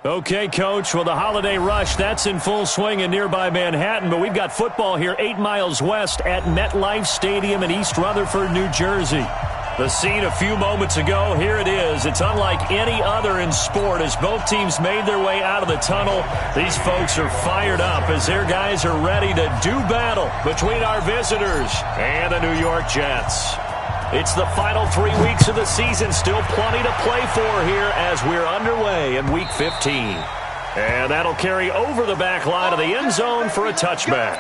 Okay, Coach, well, the holiday rush, that's in full swing in nearby Manhattan, but we've got football here 8 miles west at MetLife Stadium in East Rutherford, New Jersey. The scene a few moments ago, here it is. It's unlike any other in sport as both teams made their way out of the tunnel. These folks are fired up as their guys are ready to do battle between our visitors and the New York Jets. It's the final 3 weeks of the season. Still plenty to play for here as we're underway in Week 15. And that'll carry over the back line of the end zone for a touchback.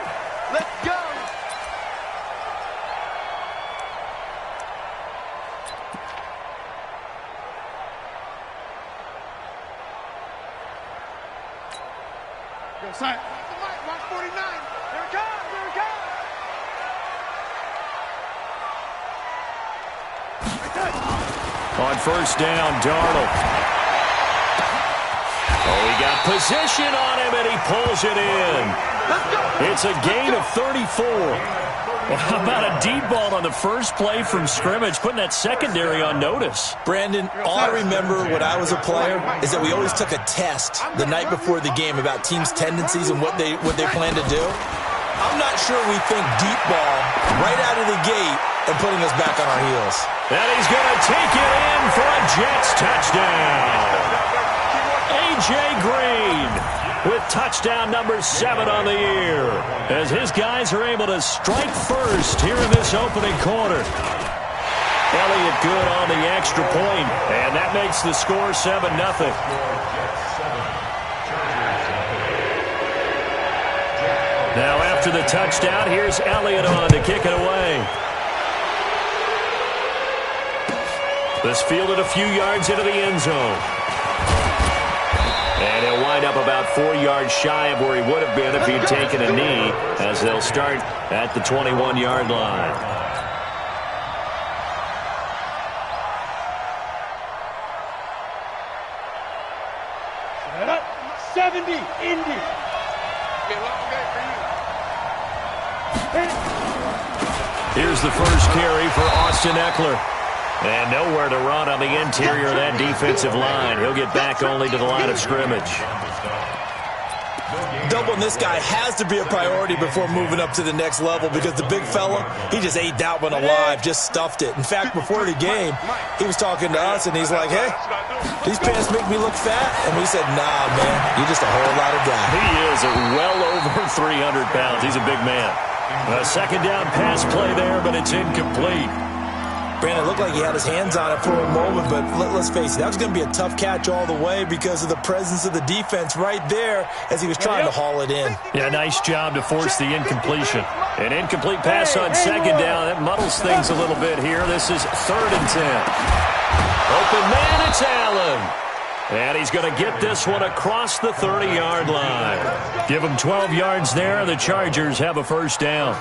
Let's go! Go, side. Watch 49. Here it comes. Here it comes. On first down, Darnold. Oh, he got position on him, and he pulls it in. It's a gain of 34. Well, how about a deep ball on the first play from scrimmage, putting that secondary on notice? Brandon, all I remember when I was a player is that we always took a test the night before the game about teams' tendencies and what they plan to do. I'm not sure we think deep ball right out of the gate and putting us back on our heels. And he's going to take it in for a Jets touchdown. A.J. Green with touchdown number 7 on the year as his guys are able to strike first here in this opening quarter. Elliott good on the extra point, and that makes the score 7-0. Now after the touchdown, here's Elliott on to kick it away. This fielded a few yards into the end zone. And he'll wind up about 4 yards shy of where he would have been if he'd taken a knee, as they'll start at the 21-yard line. Set up. 70. Indy. Be a long day for you. Here's the first carry for Austin Eckler. And nowhere to run on the interior of that defensive line. He'll get back only to the line of scrimmage. Doubling this guy has to be a priority before moving up to the next level because the big fella, he just ate that one alive, just stuffed it. In fact, before the game, he was talking to us, and he's like, hey, these pants make me look fat. And we said, nah, man, you're just a whole lot of guy. He is well over 300 pounds. He's a big man. A second down pass play there, but it's incomplete. Brandon, it looked like he had his hands on it for a moment, but let's face it, that was going to be a tough catch all the way because of the presence of the defense right there as he was trying to haul it in. Yeah, nice job to force the incompletion. An incomplete pass on second down. That muddles things a little bit here. This is 3rd and 10. Open man, it's Allen. And he's going to get this one across the 30-yard line. Give him 12 yards there. The Chargers have a first down.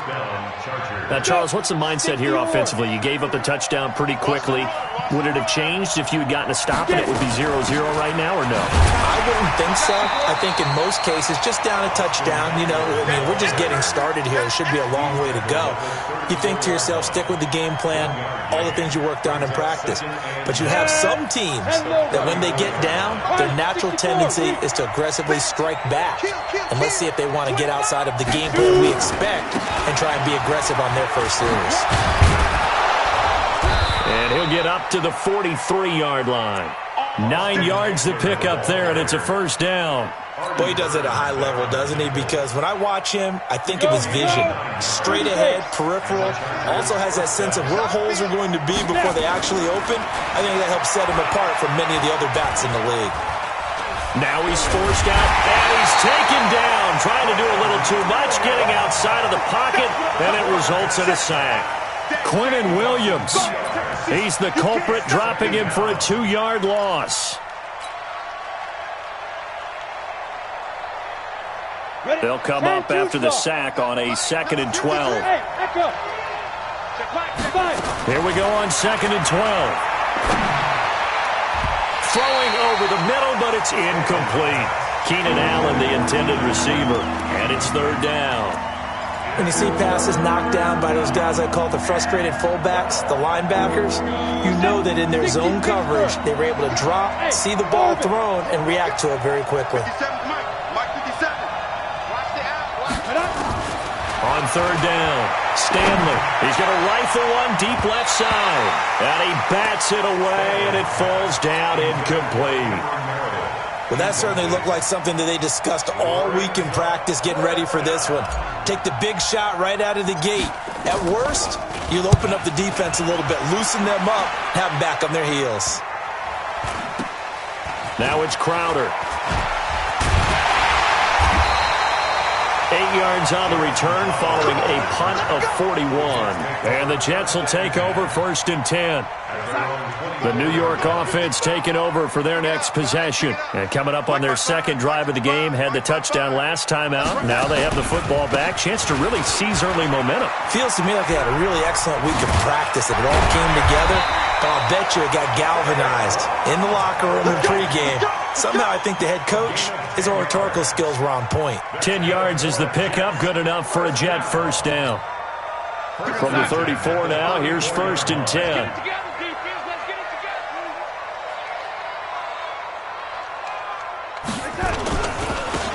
Now, Charles, what's the mindset here offensively? You gave up the touchdown pretty quickly. Would it have changed if you had gotten a stop and it would be 0-0 right now or no? I wouldn't think so. I think in most cases, just down a touchdown, you know, I mean, we're just getting started here. It should be a long way to go. You think to yourself, stick with the game plan, all the things you worked on in practice. But you have some teams that when they get down, their natural tendency is to aggressively strike back. And let's see if they want to get outside of the game plan we expect and try and be aggressive on their first series. And he'll get up to the 43-yard line. 9 yards to pick up there, and it's a first down. Boy, he does it at a high level, doesn't he? Because when I watch him, I think of his vision. Straight ahead, peripheral, also has that sense of where holes are going to be before they actually open. I think that helps set him apart from many of the other backs in the league. Now he's forced out, and he's taken down, trying to do a little too much, getting outside of the pocket, and it results in a sack. Quinnen Williams, he's the culprit, dropping him for a 2-yard loss. They'll come up after the sack on a 2nd and 12. Here we go on 2nd and 12. Throwing over the middle, but it's incomplete. Keenan Allen, the intended receiver, and it's 3rd down. When you see passes knocked down by those guys I call the frustrated fullbacks, the linebackers, you know that in their zone coverage, they were able to drop, see the ball thrown, and react to it very quickly. On third down, Stanley. He's going to rifle one deep left side. And he bats it away, and it falls down incomplete. Well, that certainly looked like something that they discussed all week in practice getting ready for this one. Take the big shot right out of the gate. At worst, you'll open up the defense a little bit, loosen them up, have them back on their heels. Now it's Crowder. 8 yards on the return following a punt of 41. And the Jets will take over 1st and 10. The New York offense taking over for their next possession. And coming up on their second drive of the game, had the touchdown last time out. Now they have the football back. Chance to really seize early momentum. Feels to me like they had a really excellent week of practice. It all came together. But I'll bet you it got galvanized in the locker room in pregame. Somehow I think the head coach, his oratorical skills were on point. 10 yards is the pickup. Good enough for a Jet first down. From the 34 now, here's 1st and 10.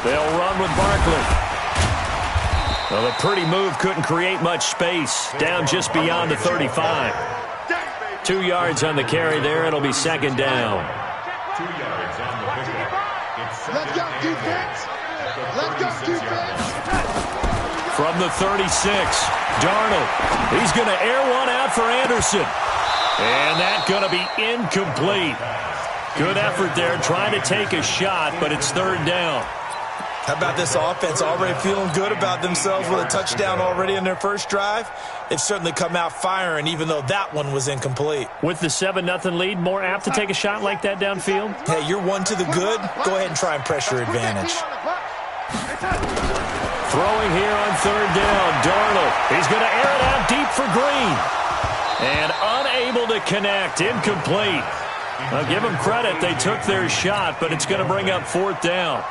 They'll run with Barkley. Well, the pretty move couldn't create much space. Down just beyond the 35. 2 yards on the carry there. It'll be 2nd down. 2 yards on the pickup. Let's go, defense. Let's go, defense. From the 36, Darnold. He's going to air one out for Anderson. And that's going to be incomplete. Good effort there, trying to take a shot, but it's 3rd down. How about this offense already feeling good about themselves with a touchdown already in their first drive? They've certainly come out firing, even though that one was incomplete. With the 7-0 lead, more apt to take a shot like that downfield? Hey, you're one to the good. Go ahead and try and press your advantage. Throwing here on 3rd down, Darnold. He's going to air it out deep for Green. And unable to connect, incomplete. I'll give them credit. They took their shot, but it's going to bring up 4th down.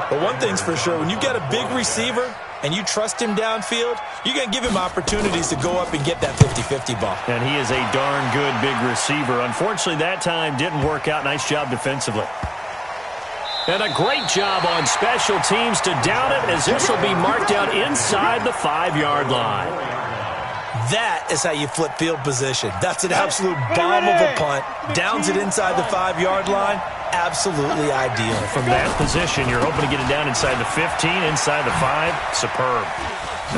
But one thing's for sure, when you got a big receiver and you trust him downfield, you're going to give him opportunities to go up and get that 50-50 ball. And he is a darn good big receiver. Unfortunately, that time didn't work out. Nice job defensively. And a great job on special teams to down it, as this will be marked out inside the 5-yard line. That is how you flip field position. That's an absolute bomb of a punt. Downs it inside the 5-yard line. Absolutely ideal. From that position, you're hoping to get it down inside the 15, inside the 5. Superb.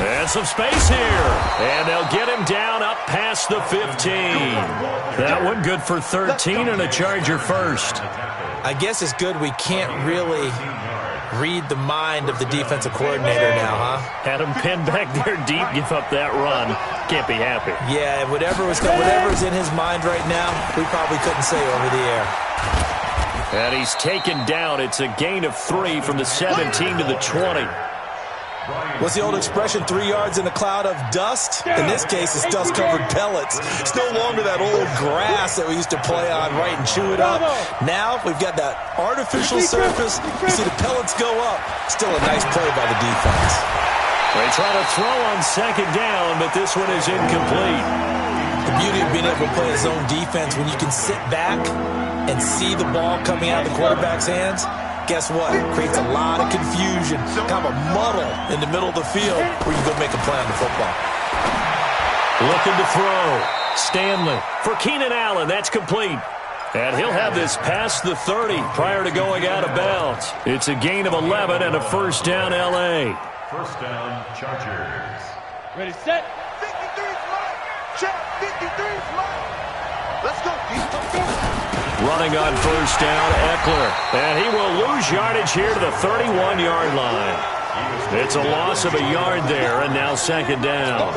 And some space here. And they'll get him down up past the 15. That one good for 13 and a Charger first. I guess it's good we can't really read the mind of the defensive coordinator now, huh? Had him pinned back there deep, give up that run. Can't be happy. Yeah, whatever's in his mind right now, we probably couldn't say over the air. And he's taken down. It's a gain of 3 from the 17 to the 20. What's the old expression, 3 yards in a cloud of dust? In this case, it's dust-covered pellets. It's no longer that old grass that we used to play on, right, and chew it up. Now we've got that artificial surface. You see the pellets go up. Still a nice play by the defense. They try to throw on 2nd down, but this one is incomplete. The beauty of being able to play a zone defense, when you can sit back and see the ball coming out of the quarterback's hands, guess what? It creates a lot of confusion, kind of a muddle in the middle of the field where you go make a play on the football. Looking to throw. Stanley for Keenan Allen. That's complete. And he'll have this past the 30 prior to going out of bounds. It's a gain of 11 and a 1st down, L.A. 1st down, Chargers. Ready, set. 53 is mine. Check. 53 is mine. Let's go. Running on 1st down, Eckler. And he will lose yardage here to the 31-yard line. It's a loss of a yard there, and now 2nd down.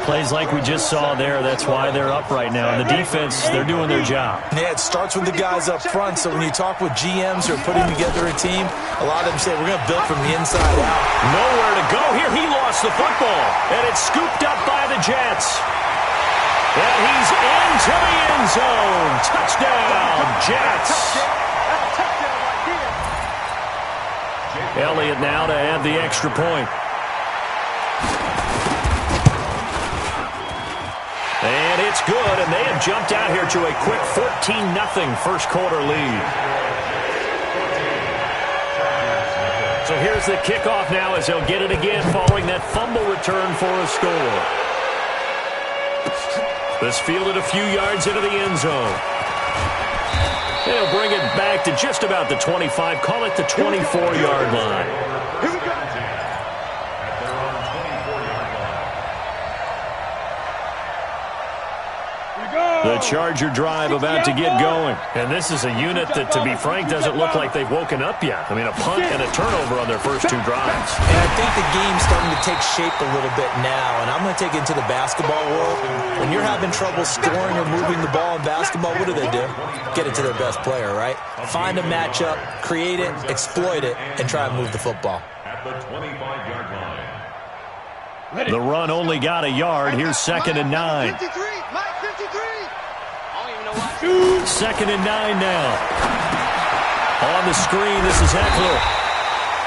Plays like we just saw there, that's why they're up right now. And the defense, they're doing their job. Yeah, it starts with the guys up front, so when you talk with GMs who are putting together a team, a lot of them say, we're going to build from the inside out. Nowhere to go here. He lost the football, and it's scooped up by the Jets. And he's into the end zone. Touchdown, Jets. Elliott now to add the extra point. That's good, and they have jumped out here to a quick 14-0 first quarter lead. So here's the kickoff now as they'll get it again following that fumble return for a score. This fielded a few yards into the end zone. They'll bring it back to just about the 25, call it the 24-yard line. Here we go. The Charger drive about to get going. And this is a unit that, to be frank, doesn't look like they've woken up yet. I mean, a punt and a turnover on their first two drives. And I think the game's starting to take shape a little bit now. And I'm going to take it into the basketball world. When you're having trouble scoring or moving the ball in basketball, what do? Get it to their best player, right? Find a matchup, create it, exploit it, and try and move the football. At the 25-yard line. The run only got a yard. Here's 2nd and 9. 53, Mike, 53. Second and 9 now. On the screen, this is Eckler.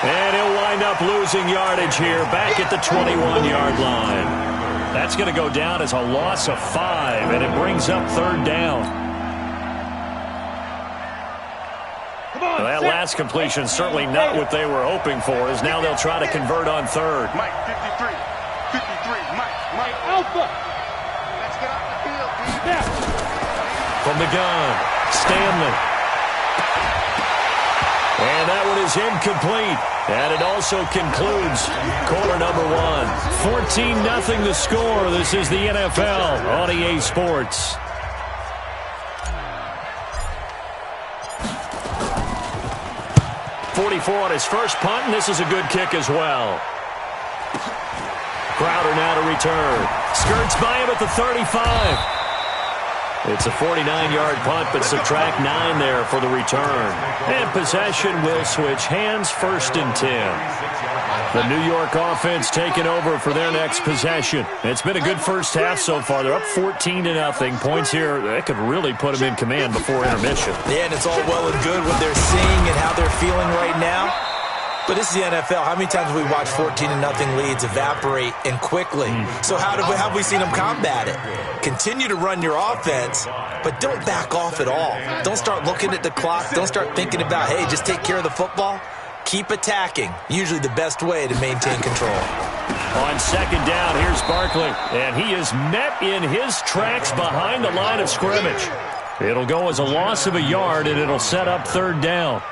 And he'll wind up losing yardage here back at the 21-yard line. That's going to go down as a loss of 5, and it brings up 3rd down. Well, that last completion certainly not what they were hoping for, as now they'll try to convert on 3rd. Mike, 53. 53, Mike, Alpha. Let's get off the field, dude. From the gun, Stanley. And that one is incomplete. And it also concludes quarter number 1. 14-0 the score. This is the NFL on EA Sports. .44 on his first punt, and this is a good kick as well. Crowder now to return. Skirts by him at the 35. It's a 49-yard punt, but subtract 9 there for the return. And possession will switch hands, 1st and 10. The New York offense taking over for their next possession. It's been a good first half so far. They're up 14-0. Points here, that could really put them in command before intermission. Yeah, and it's all well and good what they're seeing and how they're feeling right now. But this is the NFL. How many times have we watched 14-0 leads evaporate and quickly? So how have we seen them combat it? Continue to run your offense, but don't back off at all. Don't start looking at the clock. Don't start thinking about, hey, just take care of the football. Keep attacking. Usually the best way to maintain control. On 2nd down, here's Barkley. And he is met in his tracks behind the line of scrimmage. It'll go as a loss of a yard, and it'll set up 3rd down.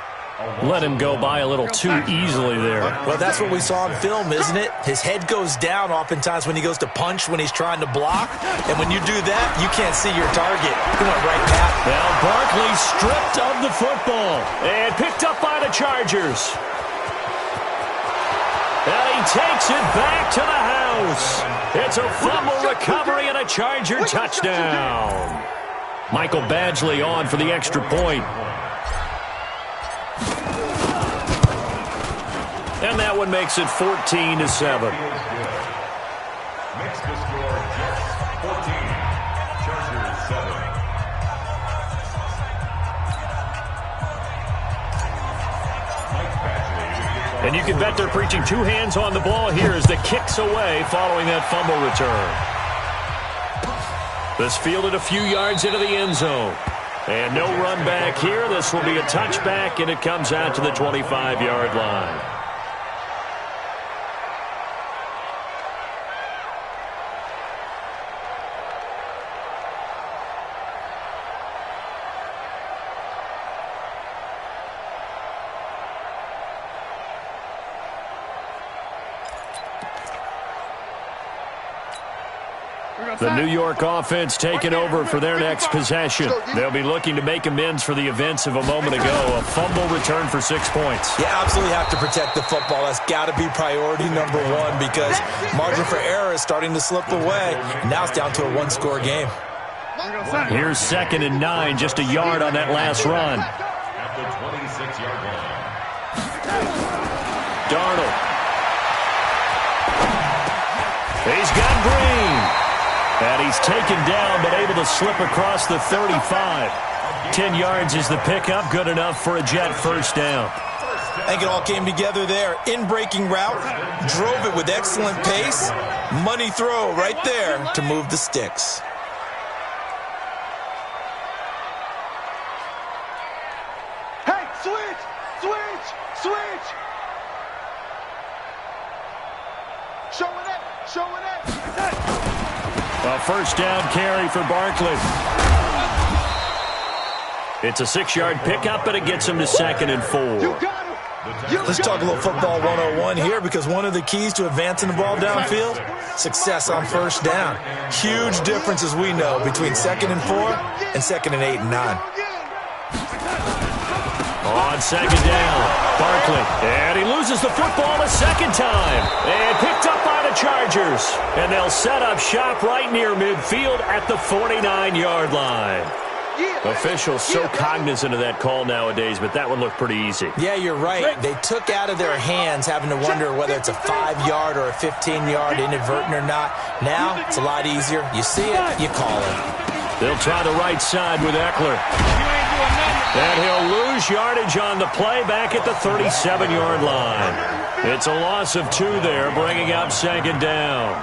Let him go by a little too easily there. Well, that's what we saw on film, isn't it? His head goes down oftentimes when he goes to punch, when he's trying to block. And when you do that, you can't see your target. He went right past. Now Barkley stripped of the football and picked up by the Chargers. And he takes it back to the house. It's a fumble recovery and a Charger touchdown. Michael Badgley on for the extra point. And that one makes it 14-7. Makes the score Jets 14, Chargers 7. And you can bet they're preaching 2 hands on the ball here as the kick's away following that fumble return. This fielded a few yards into the end zone. And no run back here. This will be a touchback, and it comes out to the 25-yard line. The New York offense taking over for their next possession. They'll be looking to make amends for the events of a moment ago. A fumble return for 6 points. You absolutely have to protect the football. That's got to be priority number 1 because margin for error is starting to slip away. Now it's down to a 1-score game. Here's 2nd and 9, just a yard on that last run. At the 26-yard line. Darnold. He's got Green. And he's taken down, but able to slip across the 35. 10 yards is the pickup, good enough for a Jet 1st down. I think it all came together there. In-breaking route, drove it with excellent pace. Money throw right there to move the sticks. A first down carry for Barkley. It's a 6-yard pickup, but it gets him to 2nd and 4. Let's talk a little football 101 here, because one of the keys to advancing the ball downfield, success on first down. Huge difference, as we know, between 2nd and 4 and 2nd and 8 and 9. On 2nd down, Barkley, and he loses the football a 2nd time. And picked up by the Chargers. And they'll set up shop right near midfield at the 49-yard line. Officials so cognizant of that call nowadays, but that one looked pretty easy. Yeah, you're right. They took out of their hands having to wonder whether it's a 5-yard or a 15-yard inadvertent or not. Now, it's a lot easier. You see it, you call it. They'll try the right side with Eckler. And he'll lose yardage on the play back at the 37-yard line. It's a loss of 2 there, bringing up 2nd down.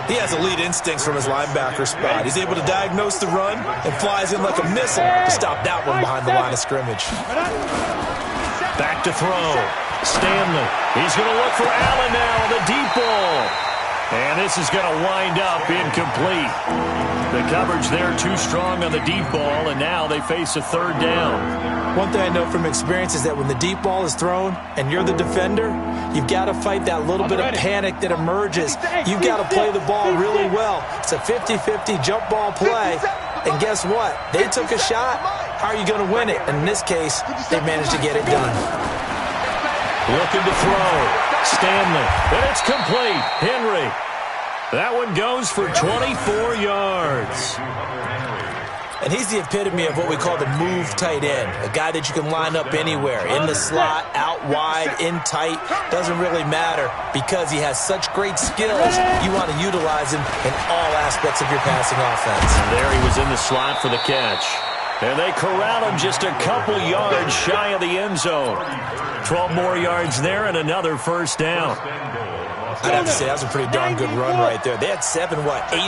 He has elite instincts from his linebacker spot. He's able to diagnose the run and flies in like a missile to stop that one behind the line of scrimmage. Back to throw. Stanley. He's going to look for Allen now on the deep ball. And this is going to wind up incomplete. The coverage there too strong on the deep ball, and now they face a 3rd down. One thing I know from experience is that when the deep ball is thrown and you're the defender, you've got to fight that little bit of panic that emerges. You've got to play the ball really well. It's a 50-50 jump ball play. And guess what? They took a shot. How are you going to win it? And in this case, they managed to get it done. Looking to throw. Stanley. And it's complete. Henry. That one goes for 24 yards. And he's the epitome of what we call the move tight end. A guy that you can line up anywhere. In the slot, out wide, in tight. Doesn't really matter because he has such great skills. You want to utilize him in all aspects of your passing offense. And there he was in the slot for the catch. And they corral him just a couple yards shy of the end zone. 12 more yards there and another first down. I'd have to say that was a pretty darn good run right there. They had 8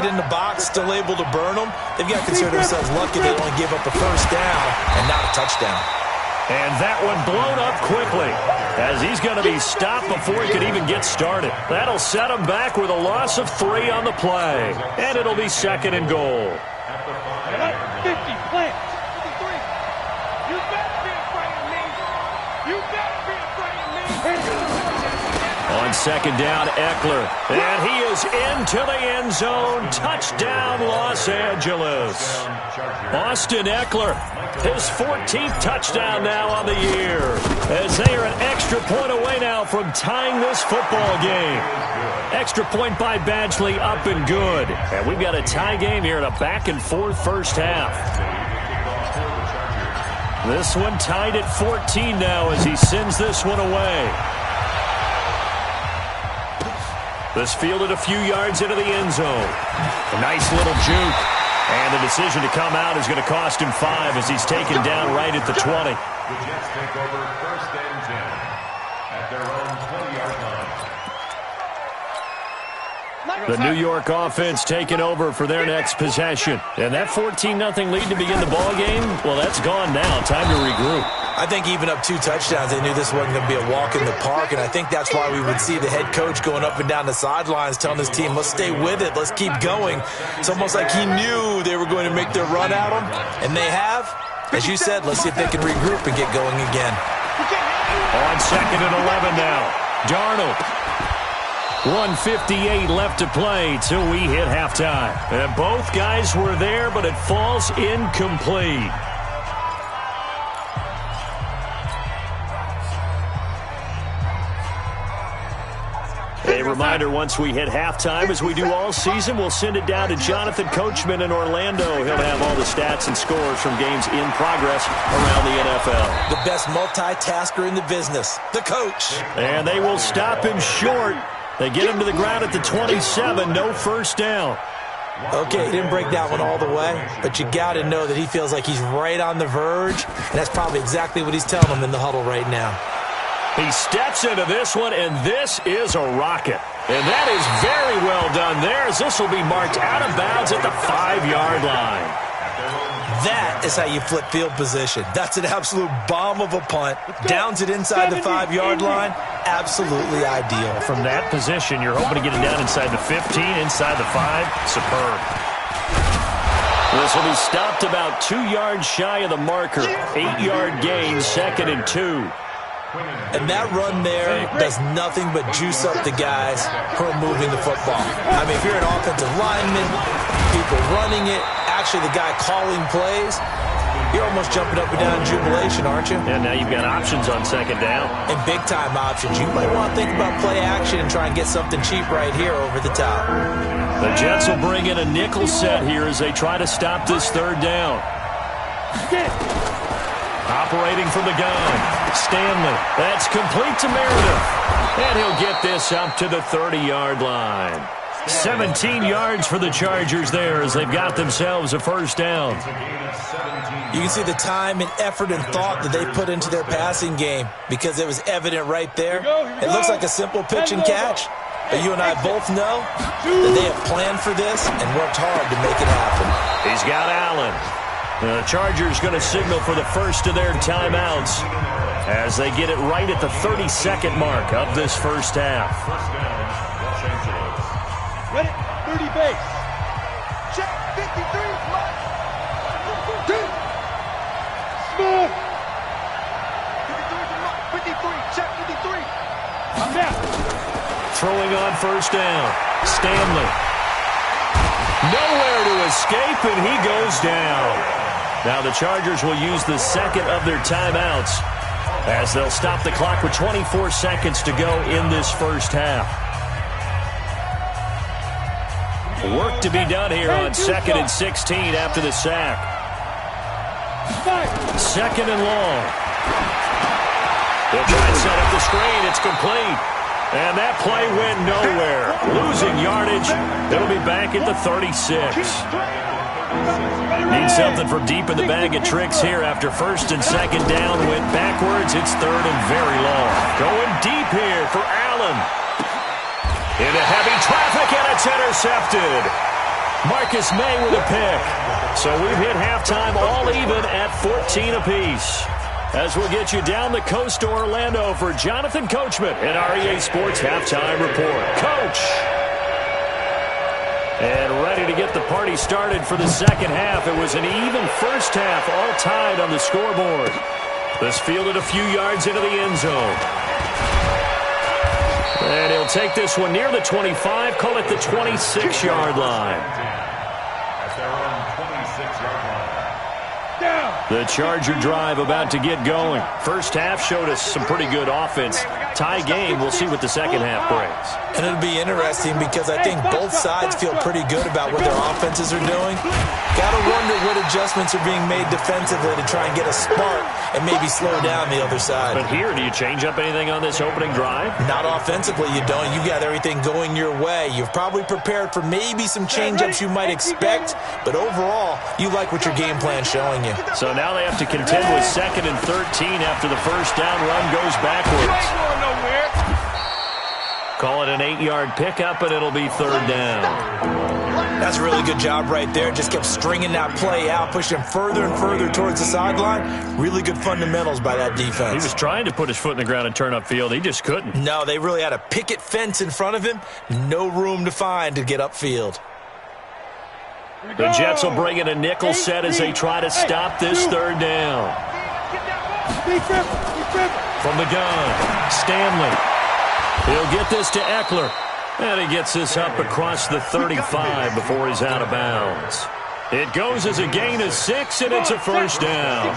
in the box, still able to burn them. They've got to consider themselves lucky they only gave up a first down and not a touchdown. And that one blown up quickly as he's going to be stopped before he could even get started. That'll set him back with a loss of 3 on the play. And it'll be 2nd and goal. 50, plant. 53. You better be afraid of me. You better be afraid of me. On 2nd down, Eckler. And he is into the end zone. Touchdown, Los Angeles. Austin Eckler, his 14th touchdown now on the year. As they are an extra point away now from tying this football game. Extra point by Badgley, up and good. And we've got a tie game here in a back-and-forth first half. This one tied at 14 now as he sends this one away. This fielded a few yards into the end zone. A nice little juke. And the decision to come out is going to cost him 5 as he's taken down right at the 20. The Jets take over 1st and 10 at their own 20-yard line. The New York offense taking over for their next possession. And that 14-0 lead to begin the ball game, well, that's gone now. Time to regroup. I think even up 2 touchdowns, they knew this wasn't going to be a walk in the park, and I think that's why we would see the head coach going up and down the sidelines telling his team, let's stay with it, let's keep going. It's almost like he knew they were going to make their run at him, and they have. As you said, let's see if they can regroup and get going again. On 2nd and 11 now. Darnold. 1:58 left to play till we hit halftime. And both guys were there, but it falls incomplete. A reminder, once we hit halftime, as we do all season, we'll send it down to Jonathan Coachman in Orlando. He'll have all the stats and scores from games in progress around the NFL. The best multitasker in the business, the coach. And they will stop him short. They get him to the ground at the 27, no first down. Okay, he didn't break that one all the way, but you got to know that he feels like he's right on the verge, and that's probably exactly what he's telling them in the huddle right now. He steps into this one, and this is a rocket. And that is very well done there, as this will be marked out of bounds at the 5-yard line. That is how you flip field position. That's an absolute bomb of a punt. Downs it inside the 5-yard line. Absolutely ideal. From that position, you're hoping to get it down inside the 15, inside the 5. Superb. This will be stopped about 2 yards shy of the marker. 8-yard gain, 2nd and 2. And that run there does nothing but juice up the guys who are moving the football. I mean, if you're an offensive lineman, people running it, actually the guy calling plays, you're almost jumping up and down in jubilation, aren't you? And now you've got options on 2nd down. And big-time options. You might want to think about play action and try and get something cheap right here over the top. The Jets will bring in a nickel set here as they try to stop this 3rd down. Operating from the gun, Stanley. That's complete to Meredith. And he'll get this up to the 30-yard line. 17 yards for the Chargers there as they've got themselves a 1st down. You can see the time and effort and thought that they put into their passing game because it was evident right there. It looks like a simple pitch and catch, but you and I both know that they have planned for this and worked hard to make it happen. He's got Allen. The Chargers going to signal for the first of their timeouts as they get it right at the 32nd mark of this 1st half. Ready? 30 base. Check. 53. Smooth. 53. Check. 53. I'm down. Throwing on 1st down. Stanley. Nowhere to escape, and he goes down. Now the Chargers will use the 2nd of their timeouts as they'll stop the clock with 24 seconds to go in this 1st half. Work to be done here on 2nd and 16 after the sack. 2nd and long. They'll try and set up the screen. It's complete. And that play went nowhere. Losing yardage. It'll be back at the 36. Need something from deep in the bag of tricks here after 1st and 2nd down. Went backwards. It's 3rd and very long. Going deep here for Allen. Into heavy traffic, and it's intercepted. Marcus May with a pick. So we've hit halftime all even at 14 apiece. As we'll get you down the coast to Orlando for Jonathan Coachman and REA Sports Halftime Report. Coach! And ready to get the party started for the 2nd half. It was an even 1st half, all tied on the scoreboard. This fielded a few yards into the end zone. And he'll take this one near the 25, call it the 26-yard line. The Charger drive about to get going. 1st half showed us some pretty good offense. Tie game, we'll see what the 2nd half brings. And it'll be interesting because I think both sides feel pretty good about what their offenses are doing. Gotta wonder what adjustments are being made defensively to try and get a spark and maybe slow down the other side. But here, do you change up anything on this opening drive? Not offensively, you don't. You got everything going your way. You've probably prepared for maybe some change-ups you might expect, but overall, you like what your game plan's showing you. So now they have to contend with 2nd and 13 after the 1st down run goes backwards. Call it an 8-yard pickup, and it'll be 3rd down. That's a really good job right there. Just kept stringing that play out, pushing him further and further towards the sideline. Really good fundamentals by that defense. He was trying to put his foot in the ground and turn upfield. He just couldn't. No, they really had a picket fence in front of him. No room to find to get upfield. The Jets will bring in a nickel set as they try to stop this 3rd down. From the gun, Stanley. He'll get this to Eckler. And he gets this up across the 35 before he's out of bounds. It goes as a gain of 6, and it's a 1st down.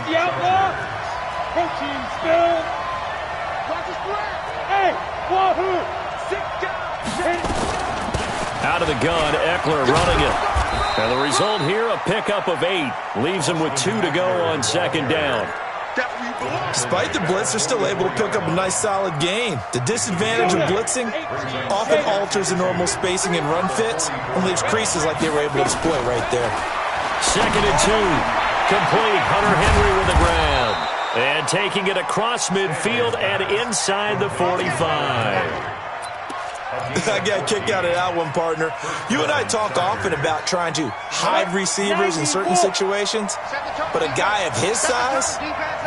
Out of the gun, Eckler running it. And the result here, a pickup of 8. Leaves him with 2 to go on 2nd down. Despite the blitz, they're still able to pick up a nice solid gain. The disadvantage of blitzing often alters the normal spacing and run fits and leaves creases like they were able to exploit right there. 2nd and 2. Complete. Hunter Henry with the grab. And taking it across midfield and inside the 45. I got a kick out of that one, partner. You and I talk often about trying to hide receivers in certain situations, but a guy of his size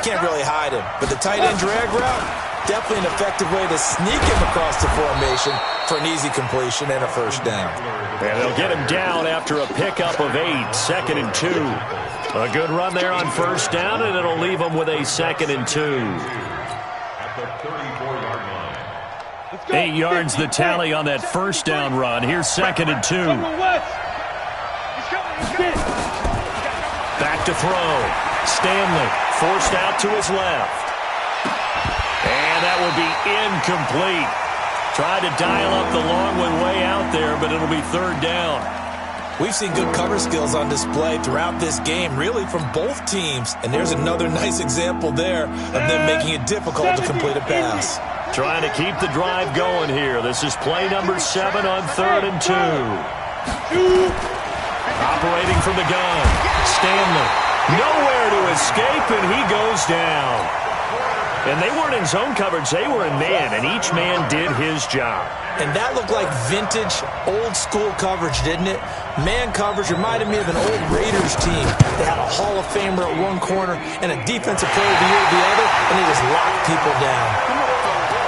can't really hide him. But the tight end drag route, definitely an effective way to sneak him across the formation for an easy completion and a first down. And they'll get him down after a pickup of 8, 2nd and 2. A good run there on first down, and it'll leave them with a 2nd and 2. 8 yards the tally on that first down run. Here's 2nd and 2. Back to throw. Stanley forced out to his left. And that will be incomplete. Tried to dial up the long one way out there, but it'll be 3rd down. We've seen good cover skills on display throughout this game, really from both teams. And there's another nice example there of them making it difficult to complete a pass. Trying to keep the drive going here. This is play number 7 on 3rd and 2. Operating from the gun. Stanley. Nowhere to escape, and he goes down. And they weren't in zone coverage. They were in man, and each man did his job. And that looked like vintage, old-school coverage, didn't it? Man coverage reminded me of an old Raiders team. They had a Hall of Famer at one corner and a defensive player of the year at the other, and they just locked people down.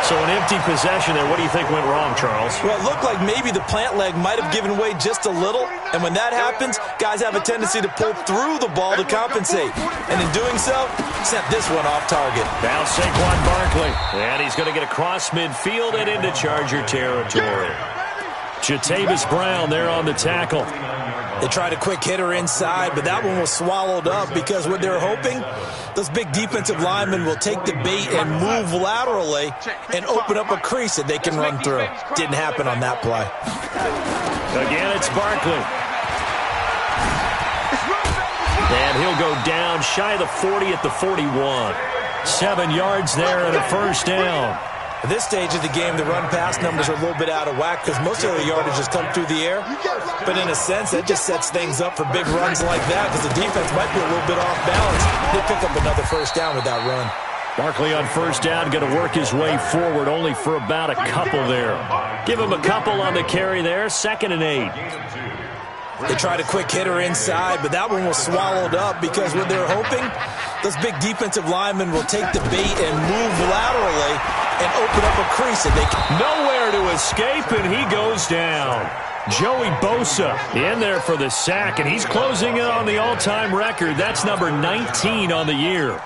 So an empty possession there. What do you think went wrong, Charles? Well, it looked like maybe the plant leg might have given way just a little. And when that happens, guys have a tendency to pull through the ball to compensate. And in doing so, sent this one off target. Now Saquon Barkley. And he's going to get across midfield and into Charger territory. Jatavis Brown there on the tackle. They tried a quick hitter inside, but that one was swallowed up because what they're hoping, those big defensive linemen will take the bait and move laterally and open up a crease that they can run through. Didn't happen on that play. Again, it's Barkley. And he'll go down shy of the 40 at the 41. 7 yards there and a first down. At this stage of the game, the run-pass numbers are a little bit out of whack because most of the yardage has come through the air. But in a sense, that just sets things up for big runs like that because the defense might be a little bit off balance. They pick up another first down with that run. Barkley on first down, going to work his way forward only for about a couple there. Give him a couple on the carry there, 2nd and 8. They tried a quick hitter inside, but that one was swallowed up because what they're hoping, those big defensive linemen will take the bait and move laterally and open up a crease that they can. Nowhere to escape, and he goes down. Joey Bosa in there for the sack, and he's closing in on the all-time record. That's number 19 on the year.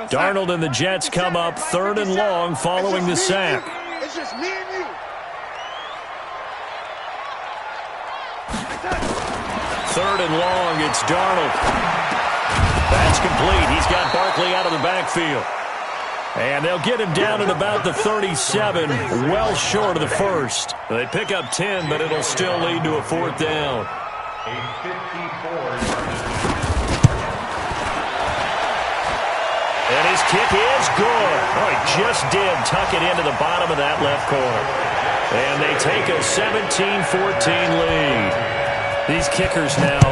Darnold and the Jets come up 3rd and long following the sack. It's just me and you. 3rd and long, it's Darnold. That's complete. He's got Barkley out of the backfield. And they'll get him down at about the 37, well short of the first. They pick up 10, but it'll still lead to a 4th down. And his kick is good. Oh, he just did tuck it into the bottom of that left corner. And they take a 17-14 lead. These kickers now,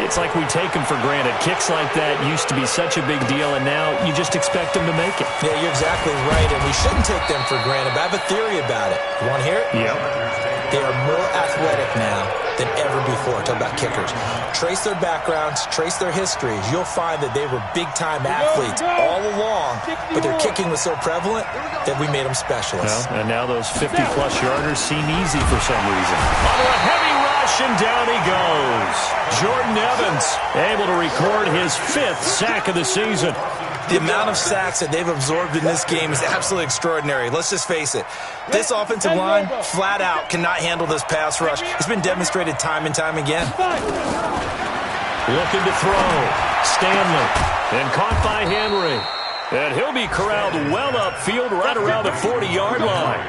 it's like we take them for granted. Kicks like that used to be such a big deal, and now you just expect them to make it. Yeah, you're exactly right, and we shouldn't take them for granted, but I have a theory about it. You want to hear it? Yep. They are more athletic now than ever before. Talk about kickers. Trace their backgrounds, trace their histories. You'll find that they were big-time athletes all along, but their kicking was so prevalent that we made them specialists. Well, and now those 50-plus yarders seem easy for some reason. Under a heavy rush, and down he goes. Jordan Evans able to record his 5th sack of the season. The amount of sacks that they've absorbed in this game is absolutely extraordinary. Let's just face it. This offensive line, flat out, cannot handle this pass rush. It's been demonstrated time and time again. Looking to throw. Stanley. And caught by Henry. And he'll be corralled well upfield right around the 40-yard line.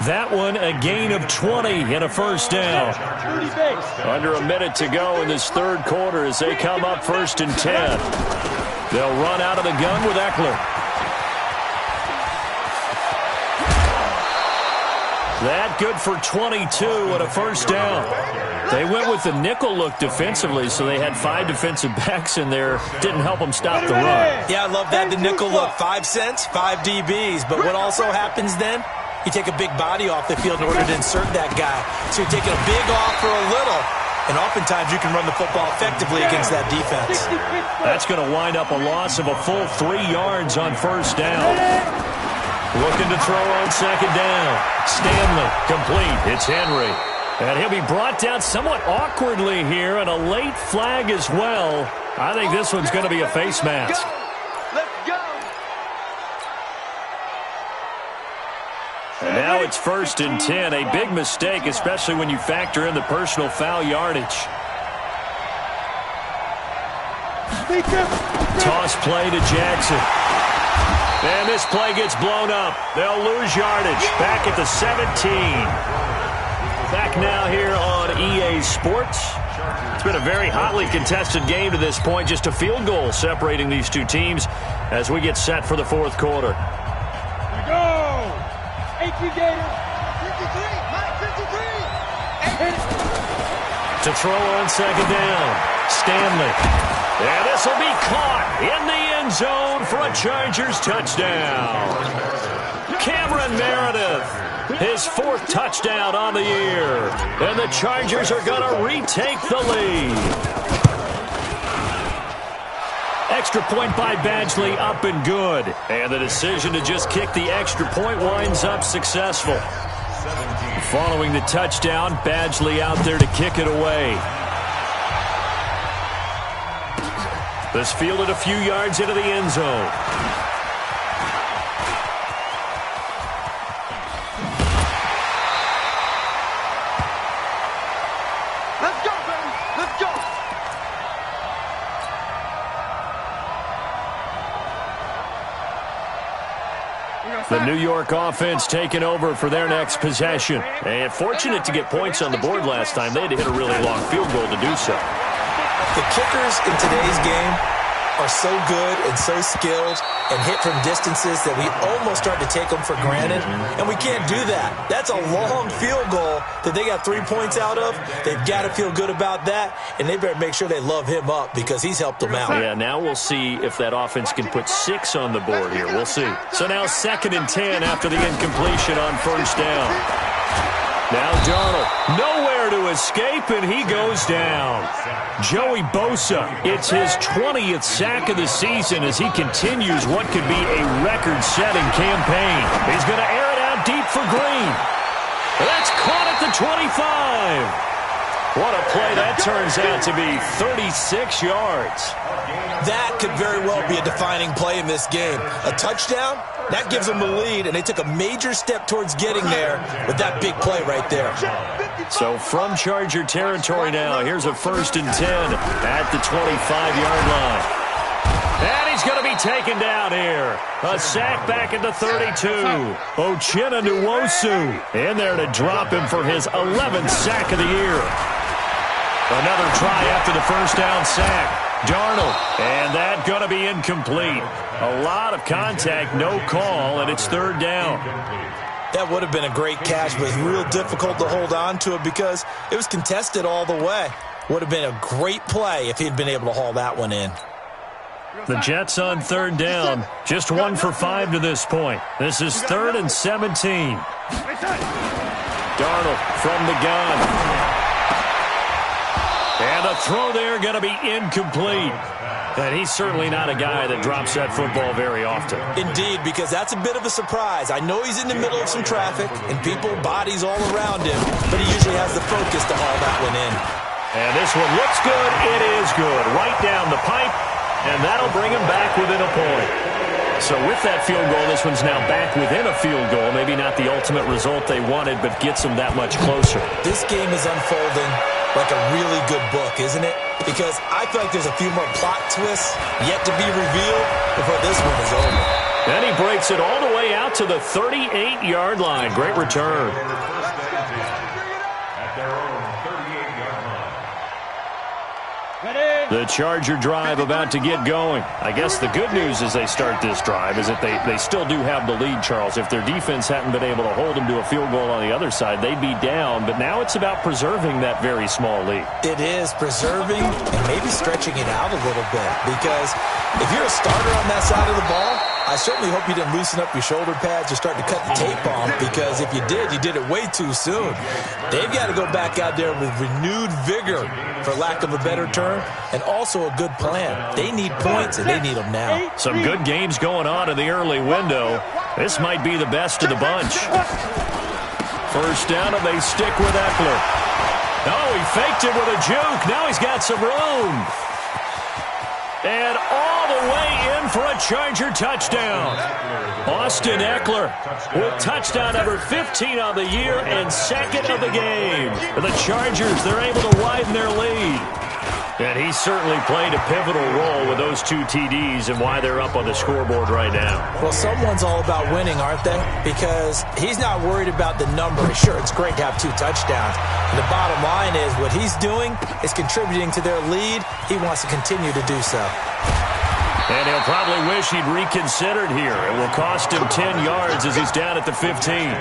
That one a gain of 20 and a first down. Under a minute to go in this 3rd quarter as they come up 1st and 10. They'll run out of the gun with Eckler. That good for 22 and a first down. They went with the nickel look defensively, so they had 5 defensive backs in there. Didn't help them stop the run. Yeah, I love that, the nickel look. 5 cents, 5 DBs. But what also happens then? You take a big body off the field in order to insert that guy. So you're taking a big off for a little. And oftentimes you can run the football effectively against that defense. That's going to wind up a loss of a full 3 yards on first down. Looking to throw on second down. Stanley, complete. It's Henry. And he'll be brought down somewhat awkwardly here, and a late flag as well. I think this one's going to be a face mask. Let's go. And now it's 1st and 10. A big mistake, especially when you factor in the personal foul yardage. Toss play to Jackson. And this play gets blown up. They'll lose yardage. Back at the 17. Back now here on EA Sports. It's been a very hotly contested game to this point. Just a field goal separating these two teams as we get set for the 4th quarter. Here we go. 18 Gators. 53. Mike 53. To throw on second down. Stanley. And this will be caught in the end zone for a Chargers touchdown. Cameron Meredith, his 4th touchdown on the year. And the Chargers are going to retake the lead. Extra point by Badgley, up and good. And the decision to just kick the extra point winds up successful. Following the touchdown, Badgley out there to kick it away. This fielded a few yards into the end zone. Let's go, baby. Let's go. The New York offense taking over for their next possession. And fortunate to get points on the board last time. They had to hit a really long field goal to do so. The kickers in today's game are so good and so skilled and hit from distances that we almost start to take them for granted, and we can't do that. That's a long field goal that they got 3 points out of. They've got to feel good about that, and they better make sure they love him up because he's helped them out. Yeah, now we'll see if that offense can put 6 on the board here. We'll see. So now 2nd and 10 after the incompletion on first down. Now Darnold, nowhere to escape, and he goes down. Joey Bosa, it's his 20th sack of the season as he continues what could be a record-setting campaign. He's going to air it out deep for Green. That's caught at the 25. What a play that turns out to be, 36 yards. That could very well be a defining play in this game. A touchdown, that gives them the lead, and they took a major step towards getting there with that big play right there. So from Charger territory now, here's a 1st and 10 at the 25-yard line. And he's going to be taken down here. A sack back at the 32. Uchenna Nwosu in there to drop him for his 11th sack of the year. Another try after the first down sack. Darnold, and that going to be incomplete. A lot of contact, no call, and it's 3rd down. That would have been a great catch, but it's real difficult to hold on to it because it was contested all the way. Would have been a great play if he'd been able to haul that one in. The Jets on 3rd down, just 1 for 5 to this point. This is 3rd and 17. Darnold from the gun. And a throw there going to be incomplete. And he's certainly not a guy that drops that football very often. Indeed, because that's a bit of a surprise. I know he's in the middle of some traffic and people, bodies all around him, but he usually has the focus to haul that one in. And this one looks good. It is good. Right down the pipe, and that'll bring him back within a point. So with that field goal, this one's now back within a field goal. Maybe not the ultimate result they wanted, but gets them that much closer. This game is unfolding like a really good book, isn't it? Because I feel like there's a few more plot twists yet to be revealed before this one is over. And he breaks it all the way out to the 38-yard line. Great return. Ready? The Charger drive about to get going. I guess the good news as they start this drive is that they still do have the lead, Charles. If their defense hadn't been able to hold them to a field goal on the other side, they'd be down. But now it's about preserving that very small lead. It is preserving and maybe stretching it out a little bit, because if you're a starter on that side of the ball, I certainly hope you didn't loosen up your shoulder pads or start to cut the tape off, because if you did it way too soon. They've got to go back out there with renewed vigor, for lack of a better term, and also a good plan. They need points, and they need them now. Some good games going on in the early window. This might be the best of the bunch. First down, and they stick with Eckler. Oh, he faked it with a juke. Now he's got some room. And all the way in for a Charger touchdown. Austin Eckler with touchdown number 15 on the year and second of the game. And the Chargers, they're able to widen their lead. And he certainly played a pivotal role with those 2 TDs and why they're up on the scoreboard right now. Well, someone's all about winning, aren't they? Because he's not worried about the number. Sure, it's great to have 2 touchdowns. And the bottom line is what he's doing is contributing to their lead. He wants to continue to do so. And he'll probably wish he'd reconsidered here. It will cost him 10 yards as he's down at the 15.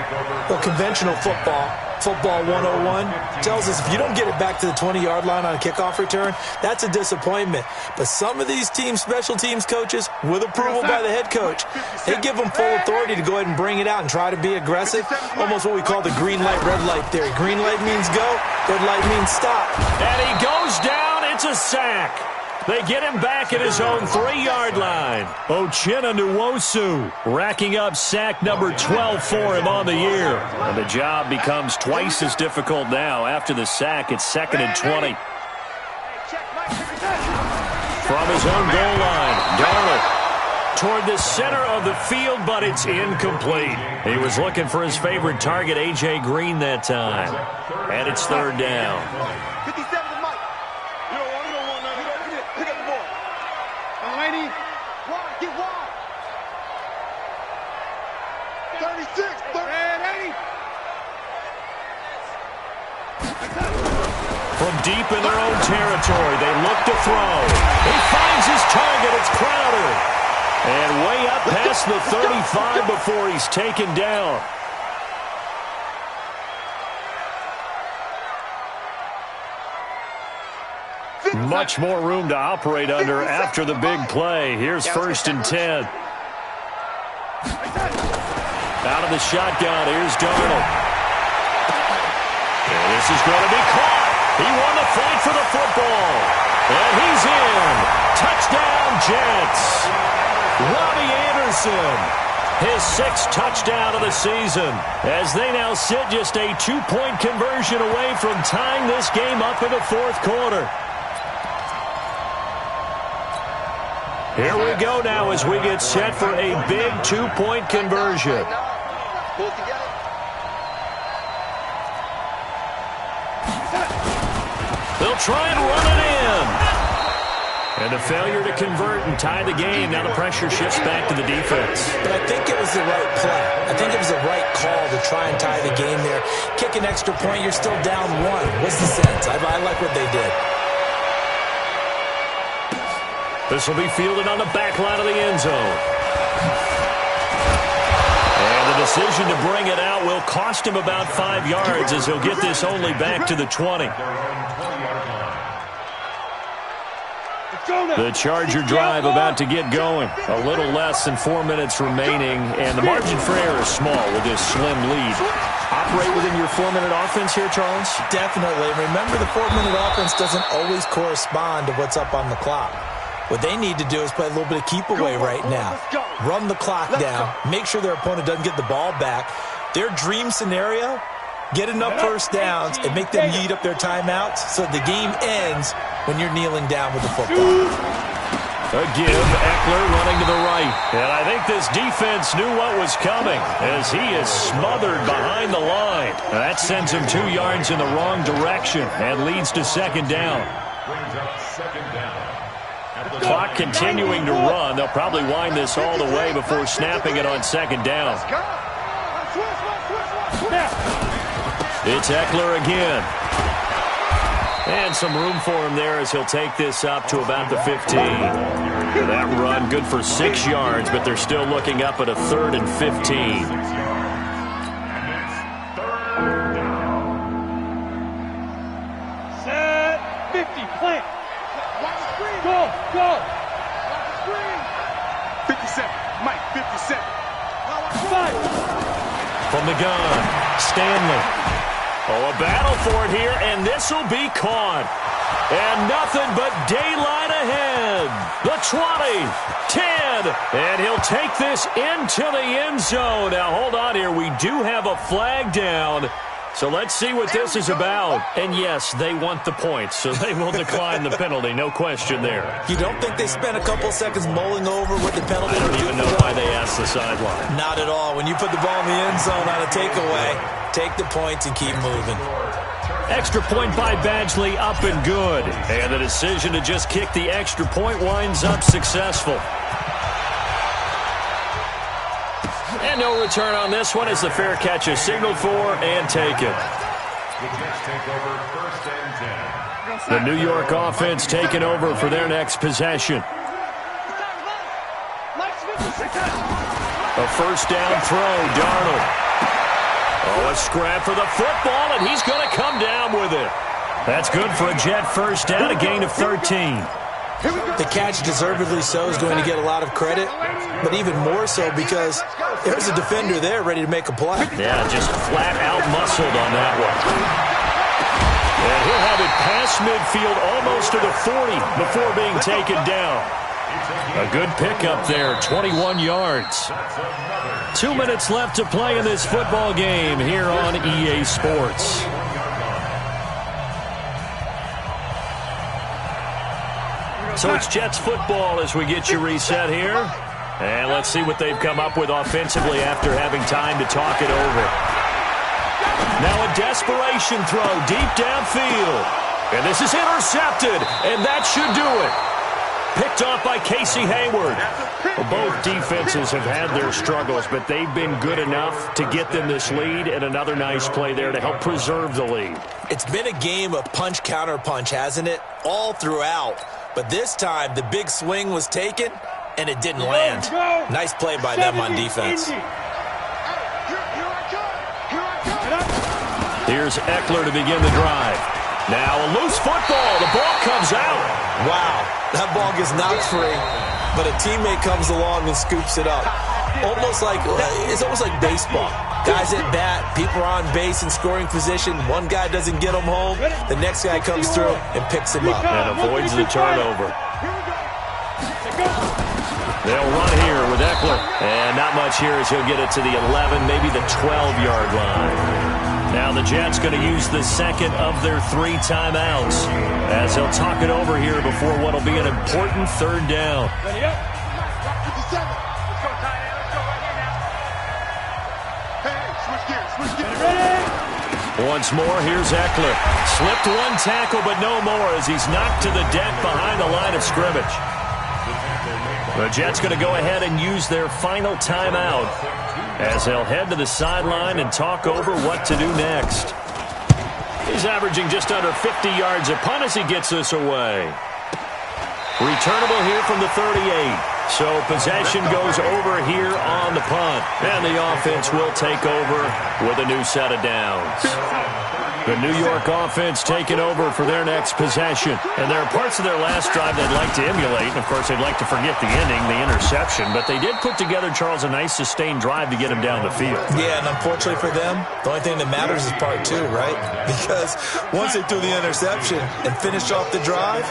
Well, conventional football 101, tells us if you don't get it back to the 20-yard line on a kickoff return, that's a disappointment. But some of these special teams coaches, with approval by the head coach, they give them full authority to go ahead and bring it out and try to be aggressive. Almost what we call the green light, red light theory. Green light means go, red light means stop. And he goes down. It's a sack. They get him back at his own 3-yard line. Uchenna Nwosu racking up sack number 12 for him on the year. And the job becomes twice as difficult now. After the sack, it's 2nd and 20. From his own goal line, Darnold toward the center of the field, but it's incomplete. He was looking for his favorite target, A.J. Green, that time. And it's 3rd down. From deep in their own territory, they look to throw. He finds his target. It's Crowder. And way up past the 35 before he's taken down. Much more room to operate under after the big play. Here's 1st and 10. Out of the shotgun, here's Darnold. And this is going to be caught. He won the fight for the football. And he's in. Touchdown, Jets. Robbie Anderson, his 6th touchdown of the season, as they now sit just a 2-point conversion away from tying this game up in the 4th quarter. Here we go now as we get set for a big 2-point conversion. They'll try and run it in. And a failure to convert and tie the game. Now the pressure shifts back to the defense. But I think it was the right play. I think it was the right call to try and tie the game there. Kick an extra point, you're still down 1. What's the sense? I like what they did. This will be fielded on the back line of the end zone. And the decision to bring it out will cost him about 5 yards as he'll get this only back to the 20. The Charger drive about to get going. A little less than 4 minutes remaining, and the margin for error is small with this slim lead. Operate within your 4-minute offense here, Charles? Definitely. Remember, the 4-minute offense doesn't always correspond to what's up on the clock. What they need to do is play a little bit of keep away right now. Run the clock down. Make sure their opponent doesn't get the ball back. Their dream scenario, get enough first downs and make them eat up their timeouts so the game ends when you're kneeling down with the football. A give, Eckler running to the right. And I think this defense knew what was coming as he is smothered behind the line. And that sends him 2 yards in the wrong direction and leads to 2nd down. Clock continuing to run. They'll probably wind this all the way before snapping it on 2nd down. It's Eckler again. And some room for him there as he'll take this up to about the 15. That run good for 6 yards, but they're still looking up at a 3rd and 15. Set 50, plant. Go, go. 57, Mike, 57. 5. From the gun, Stanley. Oh, a battle for it here, and this will be caught. And nothing but daylight ahead. The 20, 10, and he'll take this into the end zone. Now, hold on here. We do have a flag down. So let's see what this is about. And yes, they want the points, so they will decline the penalty. No question there. You don't think they spent a couple seconds mulling over what the penalty I don't would even do? know why they asked the sideline. Not at all. When you put the ball in the end zone on a takeaway, take the points and keep moving. Extra point by Badgley, up and good. And the decision to just kick the extra point winds up successful. And no return on this one as the fair catch is signaled for and taken. The New York offense taking over for their next possession. A first down throw, Darnold. Oh, a scrap for the football, and he's going to come down with it. That's good for a Jet first down, a gain of 13. The catch, deservedly so, is going to get a lot of credit, but even more so because there's a defender there ready to make a play. Yeah, just flat out muscled on that one. And he'll have it past midfield almost to the 40 before being taken down. A good pickup there, 21 yards. 2 minutes left to play in this football game here on EA Sports. So it's Jets football as we get you reset here. And let's see what they've come up with offensively after having time to talk it over. Now a desperation throw deep downfield. And this is intercepted, and that should do it. Picked off by Casey Hayward. Well, both defenses have had their struggles, but they've been good enough to get them this lead, and another nice play there to help preserve the lead. It's been a game of punch-counter-punch, hasn't it? All throughout. But this time, the big swing was taken, and it didn't land. Nice play by them on defense. Here's Eckler to begin the drive. Now a loose football. The ball comes out. Wow, that ball gets knocked free, but a teammate comes along and scoops it up. It's almost like baseball. Guys at bat, people are on base in scoring position. One guy doesn't get him home. The next guy comes through and picks him up. And avoids the turnover. They'll run here with Eckler. And not much here as he'll get it to the 11, maybe the 12-yard line. Now the Jets going to use the second of their 3 timeouts as they'll talk it over here before what will be an important third down. Once more, here's Eckler. Slipped one tackle, but no more as he's knocked to the deck behind the line of scrimmage. The Jets going to go ahead and use their final timeout as they'll head to the sideline and talk over what to do next. He's averaging just under 50 yards a punt as he gets this away. Returnable here from the 38. So possession goes over here on the punt. And the offense will take over with a new set of downs. The New York offense taking over for their next possession. And there are parts of their last drive they'd like to emulate. And, of course, they'd like to forget the ending, the interception. But they did put together, Charles, a nice sustained drive to get him down the field. Yeah, and unfortunately for them, the only thing that matters is part 2, right? Because once they threw the interception and finished off the drive,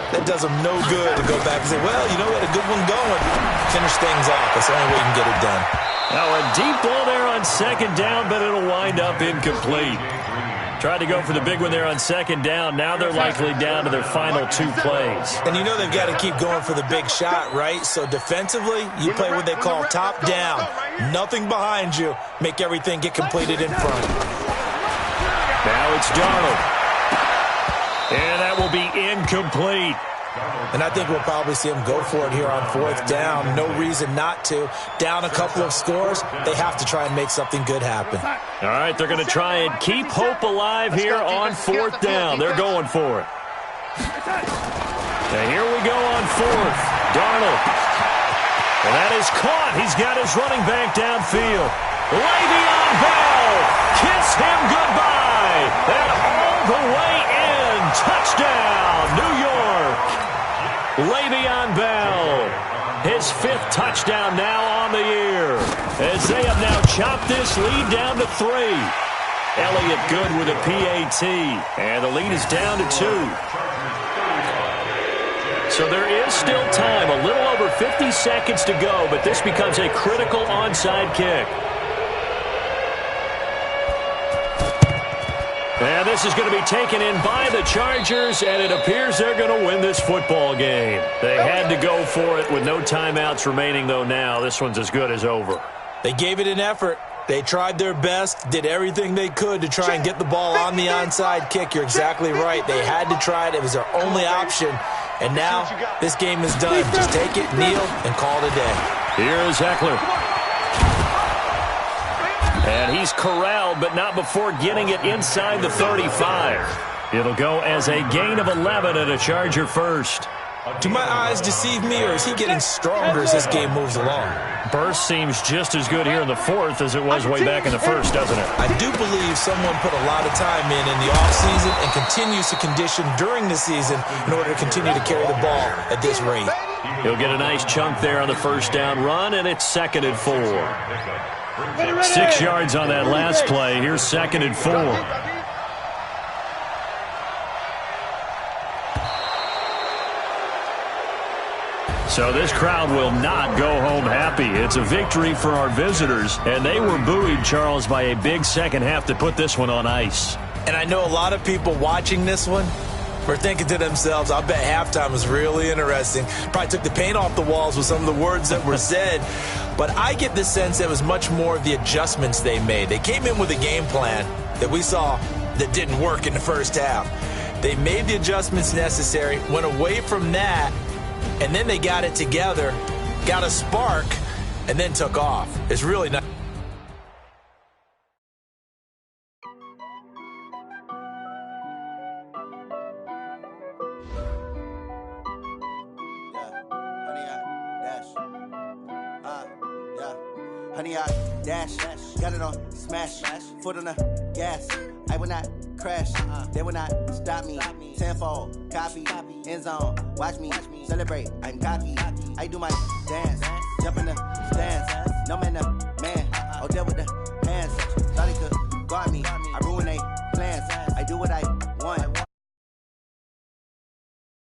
that does them no good to go back and say, well, you know, we had a good one going. Finish things off. That's the only way you can get it done. Now a deep ball there on second down, but it'll wind up incomplete. Tried to go for the big one there on second down. Now they're likely down to their final 2 plays. And you know they've got to keep going for the big shot, right? So defensively, you play what they call top down. Nothing behind you. Make everything get completed in front. Now it's Darnold. And that will be incomplete. And I think we'll probably see them go for it here on 4th down. No reason not to. Down a couple of scores, they have to try and make something good happen. All right, they're going to try and keep hope alive here on 4th down. They're going for it. And here we go on 4th. Darnold. And that is caught. He's got his running back downfield. Le'Veon Bell. Kiss him goodbye. And all the way in. Touchdown, New York. Le'Veon Bell. His 5th touchdown now on the year. As they have now chopped this lead down to 3. Elliott good with a PAT. And the lead is down to 2. So there is still time, a little over 50 seconds to go, but this becomes a critical onside kick. And this is going to be taken in by the Chargers, and it appears they're going to win this football game. They had to go for it with no timeouts remaining, though now. This one's as good as over. They gave it an effort. They tried their best, did everything they could to try and get the ball on the onside kick. You're exactly right. They had to try it. It was their only option. And now this game is done. Just take it, kneel, and call it a day. Here's Eckler. And he's corralled, but not before getting it inside the 35. It'll go as a gain of 11 and a Charger first. Do my eyes deceive me, or is he getting stronger as this game moves along? Burst seems just as good here in the 4th as it was way back in the 1st, doesn't it? I do believe someone put a lot of time in the offseason and continues to condition during the season in order to continue to carry the ball at this rate. He'll get a nice chunk there on the 1st down run, and it's 2nd and 4. 6 yards on that last play. Here's 2nd and 4. So this crowd will not go home happy. It's a victory for our visitors, and they were buoyed, Charles, by a big second half to put this one on ice. And I know a lot of people watching this one were thinking to themselves, I bet halftime was really interesting. Probably took the paint off the walls with some of the words that were said. But I get the sense that it was much more of the adjustments they made. They came in with a game plan that we saw that didn't work in the 1st half. They made the adjustments necessary, went away from that, and then they got it together, got a spark, and then took off. It's really not. Honey, I dash, got it on smash, foot on the gas. I will not crash, they will not stop me. Tenfold, copy, end zone, watch me celebrate. I'm cocky, I do my dance, jump in the stands, no man to